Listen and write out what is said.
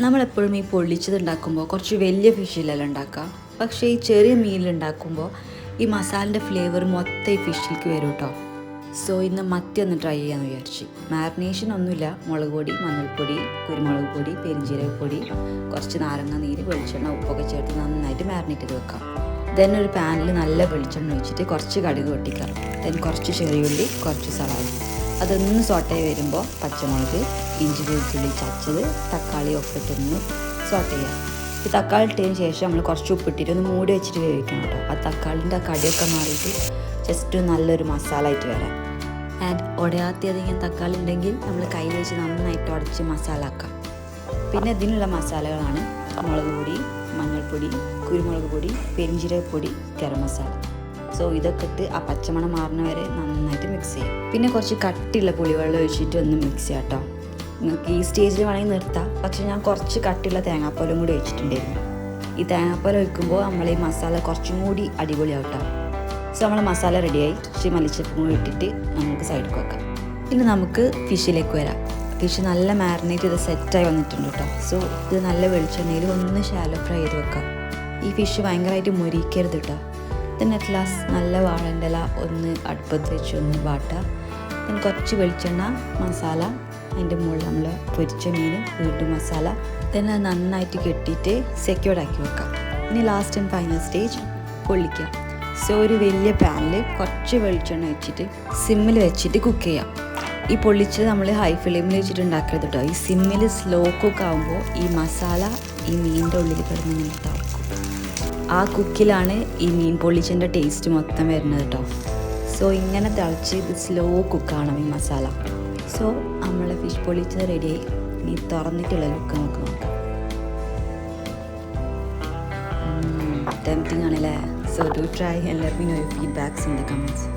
നമ്മളെപ്പോഴും ഈ പൊള്ളിച്ചത് ഉണ്ടാക്കുമ്പോൾ കുറച്ച് വലിയ ഫിഷിലല്ല ഉണ്ടാക്കുക. പക്ഷേ ഈ ചെറിയ മീനിലുണ്ടാക്കുമ്പോൾ ഈ മസാലൻ്റെ ഫ്ലേവർ മൊത്തം ഈ ഫിഷിലേക്ക് വരും കേട്ടോ. സോ ഇന്ന് മത്തി ഒന്ന് ട്രൈ ചെയ്യാമെന്ന് വിചാരിച്ചു. മാരിനേഷൻ ഒന്നുമില്ല. മുളക് പൊടി, മഞ്ഞൾപ്പൊടി, കുരുമുളക് പൊടി, പെരിഞ്ജീരകപ്പൊടി, കുറച്ച് നാരങ്ങ നീര്, വെളിച്ചെണ്ണ, ഉപ്പൊക്കെ ചേർത്ത് നന്നായിട്ട് മാരിനേറ്റ് ചെയ്ത് വെക്കാം. ദെൻ ഒരു പാനിൽ നല്ല വെളിച്ചെണ്ണ ഒഴിച്ചിട്ട് കുറച്ച് കടുക് പൊട്ടിക്കാം. ദെൻ കുറച്ച് ചെറിയുള്ളി, കുറച്ച് സവാള, അതൊന്ന് സോട്ടേ വരുമ്പോൾ പച്ചമുളക്, ഇഞ്ചി വെളുത്തുള്ളി ചതച്ചത്, തക്കാളി ഒക്കെ ഇട്ടൊന്ന് സോട്ട് ചെയ്യാം. ഈ തക്കാളി ഇട്ടതിന് ശേഷം നമ്മൾ കുറച്ച് ഉപ്പിട്ടിട്ട് ഒന്ന് മൂടി വെച്ചിട്ട് വേവിക്കണം കേട്ടോ. ആ തക്കാളിൻ്റെ ആ കടിയൊക്കെ മാറിയിട്ട് ജസ്റ്റ് നല്ലൊരു മസാല ആയിട്ട് വരാം. ആൻഡ് ഉടയാത്തിയധികം തക്കാളി ഉണ്ടെങ്കിൽ നമ്മൾ കയ്യിൽ വെച്ച് നന്നായിട്ട് ഉടച്ച് മസാല ആക്കാം. പിന്നെ ഇതിനുള്ള മസാലകളാണ് മുളക് പൊടി, മഞ്ഞൾപ്പൊടി, കുരുമുളക് പൊടി, പെരിഞ്ജീരകപ്പൊടി, ഗരം മസാല. സോ ഇതൊക്കെ ഇട്ട് ആ പച്ചമണം മാറുന്ന വരെ നന്നായിട്ട് മിക്സ് ചെയ്യും. പിന്നെ കുറച്ച് കട്ടിയുള്ള പുളിവെള്ളം ഒഴിച്ചിട്ട് ഒന്ന് മിക്സ് ചെയ്യാം കേട്ടോ. നിങ്ങൾക്ക് ഈ സ്റ്റേജിൽ വേണമെങ്കിൽ നിർത്താം. പക്ഷേ ഞാൻ കുറച്ച് കട്ടിയുള്ള തേങ്ങാപ്പാലും കൂടി ഒഴിച്ചിട്ടുണ്ടായിരുന്നു. ഈ തേങ്ങാപ്പാൽ ഒഴിക്കുമ്പോൾ നമ്മൾ ഈ മസാല കുറച്ചും കൂടി അടിപൊളിയാവും കേട്ടോ. സോ നമ്മൾ മസാല റെഡിയായി. കുറച്ച് മല്ലിച്ചപ്പും കൂടി ഇട്ടിട്ട് നമുക്ക് സൈഡിൽ വെക്കാം. പിന്നെ നമുക്ക് ഫിഷിലേക്ക് വരാം. ഫിഷ് നല്ല മാരിനേറ്റ് ചെയ്ത് സെറ്റായി വന്നിട്ടുണ്ട് കേട്ടോ. സോ ഇത് നല്ല വെളിച്ചെണ്ണയിൽ ഒന്ന് ഷാലോ ഫ്രൈ ചെയ്ത് വെക്കാം. ഈ ഫിഷ് ഭയങ്കരമായിട്ട് മുരിക്കരുത് കേട്ടോ. then at last നല്ല വാഴൻ്റെ ഇല ഒന്ന് അടുപ്പത്ത് വെച്ച് ഒന്ന് വാട്ടുക. then കുറച്ച് വെളിച്ചെണ്ണ, മസാല, അതിൻ്റെ മുകളിൽ നമ്മൾ പൊരിച്ച മീൻ, വീണ്ടും മസാല, then അത് നന്നായിട്ട് കെട്ടിയിട്ട് സെക്യൂർഡ് ആക്കി വെക്കാം. ഇനി ലാസ്റ്റ് ആൻഡ് ഫൈനൽ സ്റ്റേജ് പൊള്ളിക്കുക. സോ ഒരു വലിയ പാനിൽ കുറച്ച് വെളിച്ചെണ്ണ വെച്ചിട്ട് സിമ്മിൽ വെച്ചിട്ട് കുക്ക് ചെയ്യാം. ഈ പൊള്ളിച്ചത് നമ്മൾ ഹൈ ഫ്ലെയിമിൽ വെച്ചിട്ട് ഉണ്ടാക്കരുത് കേട്ടോ. ഈ സിമ്മിൽ സ്ലോ കുക്ക് ആകുമ്പോൾ ഈ മസാല ഈ മീനിൻ്റെ ഉള്ളിൽ കിടന്ന് ഇങ്ങനെ തിളക്കും. ആ കുക്കിലാണ് ഈ മീൻ പൊള്ളിച്ചതിൻ്റെ ടേസ്റ്റ് മൊത്തം വരുന്നത് കേട്ടോ. സോ ഇങ്ങനെ തിളച്ച് ഇത് സ്ലോ കുക്കാണ് ഈ മസാല. സോ നമ്മളെ ഫിഷ് പൊള്ളിച്ചത് റെഡിയായി. ഇനി തുറന്നിട്ടുള്ള ലുക്ക് നമുക്ക് നോക്കാം. ടെംപ്റ്റിംഗ് ആണല്ലേ. So do try and let me no your feedbacks in the comments.